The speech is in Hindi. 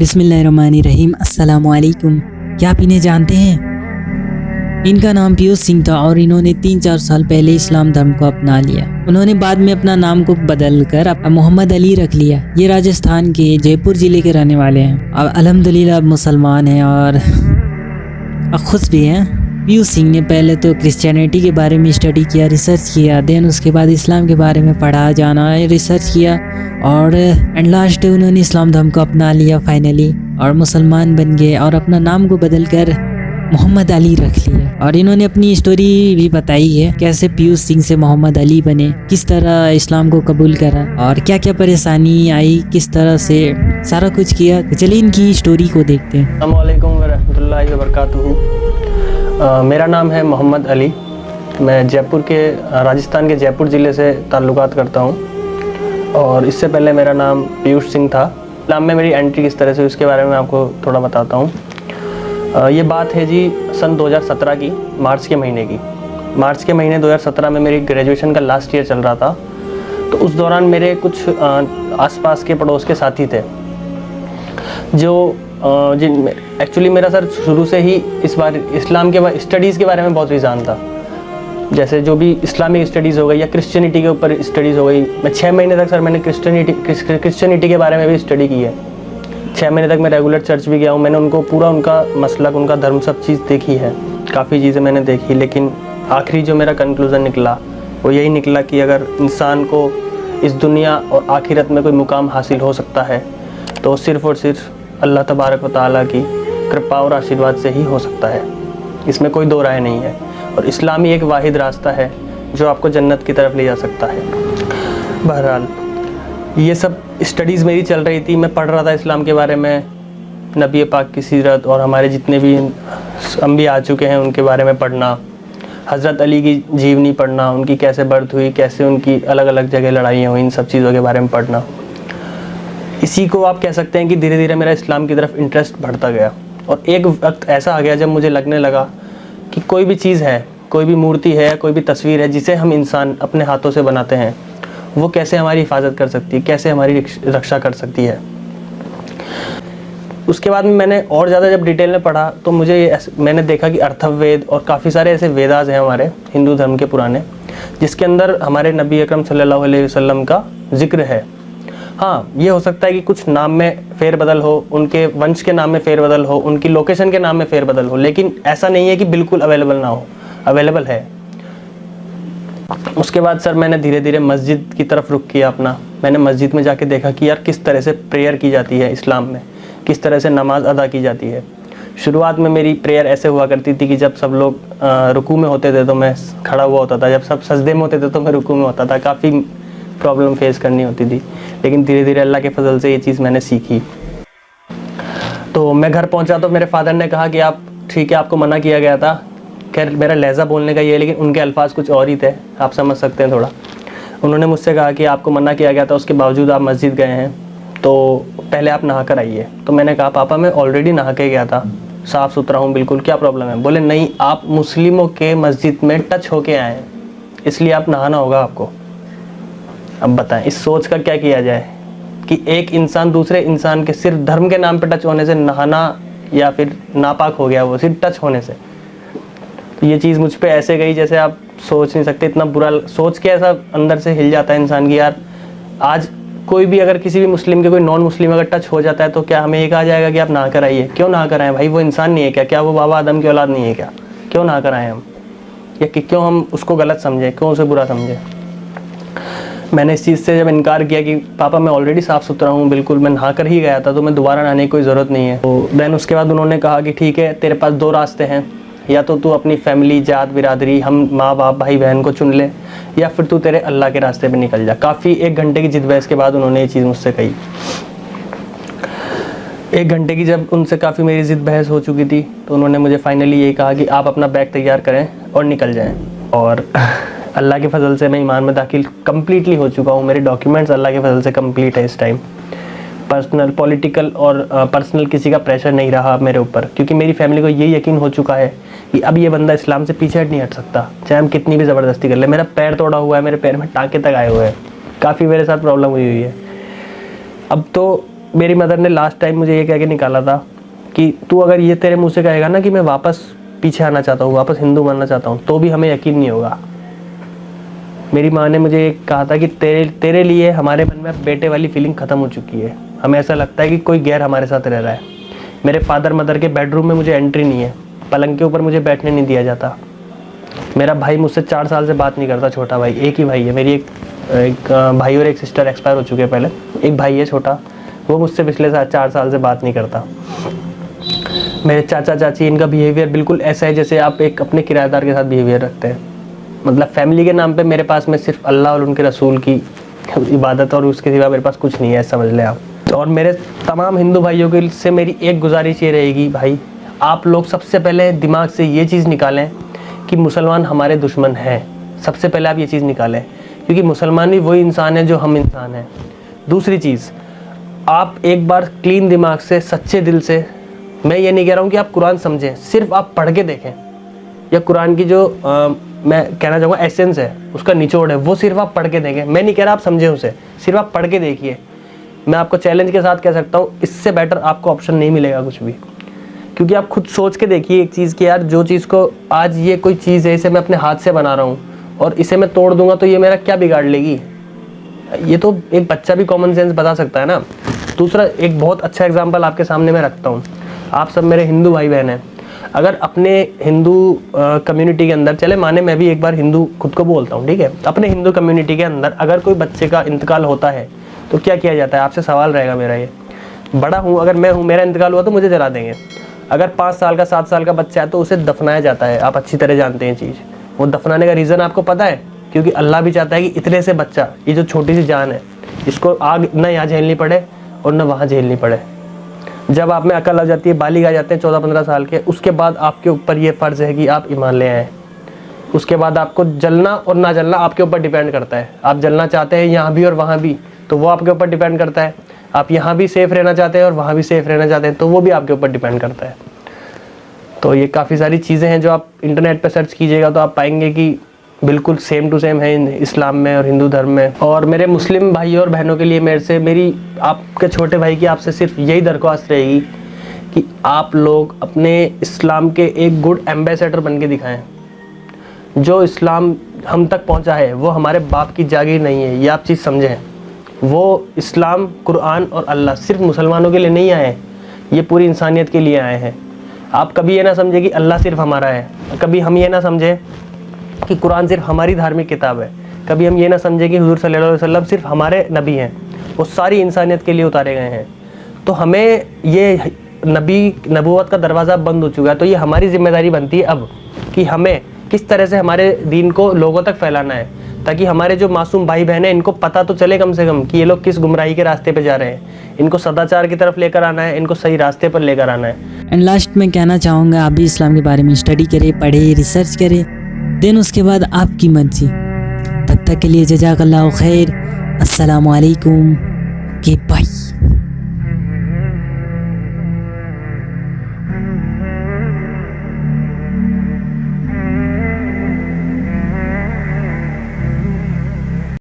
बिस्मिल्लाहिर्रहमानिर्रहीम। अस्सलामुअलैकुम। क्या आप इन्हें जानते हैं? इनका नाम पीयूष सिंह था और इन्होंने 3-4 साल पहले इस्लाम धर्म को अपना लिया। उन्होंने बाद में अपना नाम को बदलकर अब मोहम्मद अली रख लिया। ये राजस्थान के जयपुर जिले के रहने वाले हैं। अब अल्हम्दुलिल्लाह अब मुसलमान हैं और खुश भी हैं। पीयूष सिंह ने पहले तो क्रिश्चियनिटी के बारे में स्टडी किया, रिसर्च किया, देन उसके बाद इस्लाम के बारे में पढ़ा, जाना, रिसर्च किया और एंड लास्ट उन्होंने इस्लाम धर्म को अपना लिया फाइनली और मुसलमान बन गए और अपना नाम को बदलकर मोहम्मद अली रख लिया। और इन्होंने अपनी स्टोरी भी बताई है, कैसे पीयूष सिंह से मोहम्मद अली बने, किस तरह इस्लाम को कबूल करा और क्या क्या परेशानी आई, किस तरह से सारा कुछ किया। तो चलिए इनकी स्टोरी को देखते हैं। अस्सलाम वालेकुम वरहमतुल्लाहि वबरकातुहू। मेरा नाम है मोहम्मद अली। मैं जयपुर के राजस्थान के जयपुर ज़िले से ताल्लुकात करता हूँ और इससे पहले मेरा नाम पीयूष सिंह था। इस्लाम में मेरी एंट्री किस तरह से उसके बारे में आपको थोड़ा बताता हूँ। ये बात है जी सन 2017 की, मार्च के महीने की। मार्च के महीने 2017 में मेरी ग्रेजुएशन का लास्ट ईयर चल रहा था। तो उस दौरान मेरे कुछ आसपास के पड़ोस के साथी थे जो जिन एक्चुअली मेरा सर शुरू से ही इस बार इस्लाम के स्टडीज़ के बारे में बहुत रुझान था। जैसे जो भी इस्लामिक स्टडीज़ हो गई या क्रिश्चियनिटी के ऊपर स्टडीज़ हो गई। मैं 6 महीने तक सर मैंने क्रिश्चियनिटी के बारे में भी स्टडी की है। 6 महीने तक मैं रेगुलर चर्च भी गया हूँ। मैंने उनको पूरा उनका मसलक, उनका धर्म, सब चीज़ देखी है। काफ़ी चीज़ें मैंने देखी, लेकिन आखिरी जो मेरा कंक्लूज़न निकला वो यही निकला कि अगर इंसान को इस दुनिया और आखिरत में कोई मुकाम हासिल हो सकता है तो सिर्फ़ और सिर्फ अल्लाह तबारक व तआला की कृपा और आशीर्वाद से ही हो सकता है। इसमें कोई दो राय नहीं है। और इस्लाम ही एक वाहिद रास्ता है जो आपको जन्नत की तरफ ले जा सकता है। बहरहाल ये सब स्टडीज़ मेरी चल रही थी। मैं पढ़ रहा था इस्लाम के बारे में, नबी पाक की सीरत और हमारे जितने भी अंबिया आ चुके हैं उनके बारे में पढ़ना, हज़रत अली की जीवनी पढ़ना, उनकी कैसे बर्थ हुई, कैसे उनकी अलग अलग जगह लड़ाइयाँ हुई, इन सब चीज़ों के बारे में पढ़ना। इसी को आप कह सकते हैं कि धीरे धीरे मेरा इस्लाम की तरफ इंटरेस्ट बढ़ता गया। और एक वक्त ऐसा आ गया जब मुझे लगने लगा कि कोई भी चीज़ है, कोई भी मूर्ति है, कोई भी तस्वीर है जिसे हम इंसान अपने हाथों से बनाते हैं, वो कैसे हमारी हिफाजत कर सकती है, कैसे हमारी रक्षा कर सकती है। उसके बाद में मैंने और ज़्यादा जब डिटेल में पढ़ा तो मैंने देखा कि अर्थवेद और काफ़ी सारे ऐसे वेदास हैं हमारे हिंदू धर्म के पुराने, जिसके अंदर हमारे नबी अकरम सल्लल्लाहु अलैहि वसल्लम का जिक्र है। हाँ, ये हो सकता है कि कुछ नाम में फेरबदल हो, उनके वंश के नाम में फेरबदल हो, उनकी लोकेशन के नाम में फेरबदल हो, लेकिन ऐसा नहीं है कि बिल्कुल अवेलेबल ना हो, अवेलेबल है। उसके बाद सर मैंने धीरे धीरे मस्जिद की तरफ रुख किया अपना। मैंने मस्जिद में जाके देखा कि यार किस तरह से प्रेयर की जाती है इस्लाम में, किस तरह से नमाज अदा की जाती है। शुरुआत में मेरी प्रेयर ऐसे हुआ करती थी कि जब सब लोग रुकू में होते थे तो मैं खड़ा हुआ होता था, जब सब सजदे में होते थे तो मैं रुकू में होता था। काफ़ी प्रॉब्लम फेस करनी होती थी, लेकिन धीरे धीरे अल्लाह के फजल से ये चीज़ मैंने सीखी। तो मैं घर पहुंचा तो मेरे फादर ने कहा कि आप ठीक है, आपको मना किया गया था। खैर मेरा लहजा बोलने का ये है, लेकिन उनके अल्फाज कुछ और ही थे, आप समझ सकते हैं थोड़ा। उन्होंने मुझसे कहा कि आपको मना किया गया था, उसके बावजूद आप मस्जिद गए हैं, तो पहले आप नहा कर आइए। तो मैंने कहा पापा मैं ऑलरेडी नहा के गया था, साफ़ सुथरा हूँ बिल्कुल, क्या प्रॉब्लम है? बोले नहीं, आप मुस्लिमों के मस्जिद में टच होके आए हैं, इसलिए आप नहाना होगा आपको। अब बताएं इस सोच का क्या किया जाए कि एक इंसान दूसरे इंसान के सिर्फ धर्म के नाम पे टच होने से नहाना या फिर नापाक हो गया, वो सिर्फ टच होने से। तो ये चीज़ मुझ पे ऐसे गई जैसे आप सोच नहीं सकते। इतना बुरा सोच के ऐसा अंदर से हिल जाता है इंसान की, यार आज कोई भी अगर किसी भी मुस्लिम के कोई नॉन मुस्लिम अगर टच हो जाता है तो क्या हमें ये कहा जाएगा कि आप नहा कर आइए? क्यों नहा कर आए भाई? वो इंसान नहीं है क्या? क्या वो बाबा आदम की औलाद नहीं है क्या? क्यों नहा कर आए हम? या कि क्यों हम उसको गलत समझें, क्यों उसे बुरा समझें? मैंने इस चीज़ से जब इनकार किया कि पापा मैं ऑलरेडी साफ़ सुथरा हूँ बिल्कुल, मैं नहा कर ही गया था, तो मैं दोबारा नहाने की कोई ज़रूरत नहीं है। तो देन उसके बाद उन्होंने कहा कि ठीक है, तेरे पास 2 रास्ते हैं, या तो तू अपनी फैमिली, जात, बिरादरी, हम माँ बाप, भाई बहन को चुन ले, या फिर तू तेरे अल्लाह के रास्ते पे निकल जा। काफ़ी 1 घंटे की जिद बहस के बाद उन्होंने ये चीज़ मुझसे कही। 1 घंटे की जब उनसे काफ़ी मेरी जिद बहस हो चुकी थी तो उन्होंने मुझे फाइनली यही कहा कि आप अपना बैग तैयार करें और निकल जाएँ। और अल्लाह के फजल से मैं ईमान में दाखिल कम्प्लीटली हो चुका हूँ। मेरे डॉक्यूमेंट्स अल्लाह के फजल से कंप्लीट है इस टाइम। पर्सनल, पॉलिटिकल और पर्सनल किसी का प्रेशर नहीं रहा मेरे ऊपर, क्योंकि मेरी फैमिली को ये यकीन हो चुका है कि अब ये बंदा इस्लाम से पीछे नहीं हट सकता, चाहे हम कितनी भी ज़बरदस्ती कर ले। मेरा पैर तोड़ा हुआ है, मेरे पैर में टाँके तक आए हुए हैं, काफ़ी मेरे साथ प्रॉब्लम हुई है। अब तो मेरी मदर ने लास्ट टाइम मुझे ये कह के निकाला था कि तू अगर ये तेरे मुंह से कहेगा ना कि मैं वापस पीछे आना चाहता हूँ, वापस हिंदू बनना चाहता हूँ, तो भी हमें यकीन नहीं होगा। मेरी माँ ने मुझे कहा था कि तेरे लिए हमारे मन में बेटे वाली फीलिंग ख़त्म हो चुकी है। हमें ऐसा लगता है कि कोई गैर हमारे साथ रह रहा है। मेरे फादर मदर के बेडरूम में मुझे एंट्री नहीं है, पलंग के ऊपर मुझे बैठने नहीं दिया जाता। मेरा भाई मुझसे 4 साल से बात नहीं करता, छोटा भाई, एक ही भाई है। मेरी एक भाई और एक सिस्टर एक्सपायर हो चुके हैं पहले। एक भाई है छोटा, वो मुझसे पिछले 4 साल से बात नहीं करता। मेरे चाचा चाची, इनका बिहेवियर बिल्कुल ऐसा है जैसे आप एक अपने किराएदार के साथ बिहेवियर रखते हैं। मतलब फैमिली के नाम पे मेरे पास में सिर्फ अल्लाह और उनके रसूल की इबादत और उसके सिवा मेरे पास कुछ नहीं है, समझ लें आप। और मेरे तमाम हिंदू भाइयों के से मेरी एक गुजारिश ये रहेगी, भाई आप लोग सबसे पहले दिमाग से ये चीज़ निकालें कि मुसलमान हमारे दुश्मन हैं। सबसे पहले आप ये चीज़ निकालें, क्योंकि मुसलमान भी वही इंसान है जो हम इंसान हैं। दूसरी चीज़, आप एक बार क्लीन दिमाग से, सच्चे दिल से, मैं ये नहीं कह रहा हूँ कि आप कुरान समझें, सिर्फ आप पढ़ के देखें, या कुरान की जो मैं कहना चाहूँगा एसेंस है, उसका निचोड़ है, वो सिर्फ आप पढ़ के देखें। मैं नहीं कह रहा आप समझें उसे, सिर्फ आप पढ़ के देखिए। मैं आपको चैलेंज के साथ कह सकता हूँ, इससे बेटर आपको ऑप्शन नहीं मिलेगा कुछ भी। क्योंकि आप खुद सोच के देखिए एक चीज़ कि यार जो चीज़ को आज ये कोई चीज़ है, इसे मैं अपने हाथ से बना रहा हूँ और इसे मैं तोड़ दूंगा तो ये मेरा क्या बिगाड़ लेगी। ये तो एक बच्चा भी कॉमन सेंस बता सकता है ना। दूसरा, एक बहुत अच्छा एग्जांपल आपके सामने मैं रखता हूँ। आप सब मेरे हिंदू भाई बहन हैं। अगर अपने हिंदू कम्युनिटी के अंदर, चले माने मैं भी एक बार हिंदू खुद को बोलता हूँ, ठीक है, अपने हिंदू कम्युनिटी के अंदर अगर कोई बच्चे का इंतकाल होता है तो क्या किया जाता है? आपसे सवाल रहेगा मेरा ये। बड़ा हूँ, अगर मैं हूँ, मेरा इंतकाल हुआ तो मुझे जला देंगे। अगर 5 साल का 7 साल का बच्चा है तो उसे दफनाया जाता है। आप अच्छी तरह जानते हैं चीज़। वो दफनाने का रीज़न आपको पता है? क्योंकि अल्लाह भी चाहता है कि इतने से बच्चा, ये जो छोटी सी जान है, इसको आग न यहाँ झेलनी पड़े और न वहाँ झेलनी पड़े। जब आप में अकल आ जाती है, बालिग आ जाते हैं 14-15 साल के, उसके बाद आपके ऊपर ये फ़र्ज़ है कि आप ईमान ले आएँ। उसके बाद आपको जलना और ना जलना आपके ऊपर डिपेंड करता है। आप जलना चाहते हैं यहाँ भी और वहाँ भी, तो वो आपके ऊपर डिपेंड करता है। आप यहाँ भी सेफ़ रहना चाहते हैं और वहाँ भी सेफ़ रहना चाहते हैं, तो वो भी आपके ऊपर डिपेंड करता है। तो ये काफ़ी सारी चीज़ें हैं जो आप इंटरनेट पर सर्च कीजिएगा तो आप पाएंगे कि बिल्कुल सेम टू सेम है इस्लाम में और हिंदू धर्म में। और मेरे मुस्लिम भाइयों और बहनों के लिए मेरी आपके छोटे भाई की आपसे सिर्फ यही दरख्वास्त रहेगी कि आप लोग अपने इस्लाम के एक गुड एम्बेसडर बन के दिखाएँ। जो इस्लाम हम तक पहुंचा है वो हमारे बाप की जागीर नहीं है, ये आप चीज़ समझें। वो इस्लाम, कुरान और अल्लाह सिर्फ मुसलमानों के लिए नहीं आए हैं, ये पूरी इंसानियत के लिए आए हैं। आप कभी ये ना समझे कि अल्लाह सिर्फ हमारा है, कभी हम ये ना समझे कि कुरान सिर्फ हमारी धार्मिक किताब है, कभी हम ये ना समझे कि हुज़ूर सल्लल्लाहु अलैहि वसल्लम सिर्फ हमारे नबी हैं, वो सारी इंसानियत के लिए उतारे गए हैं। तो हमें ये नबूवत का दरवाज़ा बंद हो चुका है, तो ये हमारी जिम्मेदारी बनती है अब कि हमें किस तरह से हमारे दीन को लोगों तक फैलाना है, ताकि हमारे जो मासूम भाई बहन हैं इनको पता तो चले कम से कम कि ये लोग किस गुमराही के रास्ते पे जा रहे हैं। इनको सदाचार की तरफ लेकर आना है, इनको सही रास्ते पर लेकर आना है। एंड लास्ट में कहना चाहूँगा, आप भी इस्लाम के बारे में स्टडी करें, पढ़ें, रिसर्च करें, देन उसके बाद आपकी मर्जी। तब तक के लिए जज़ाकल्लाहु खैर। अस्सलामु अलैकुम। के बाय।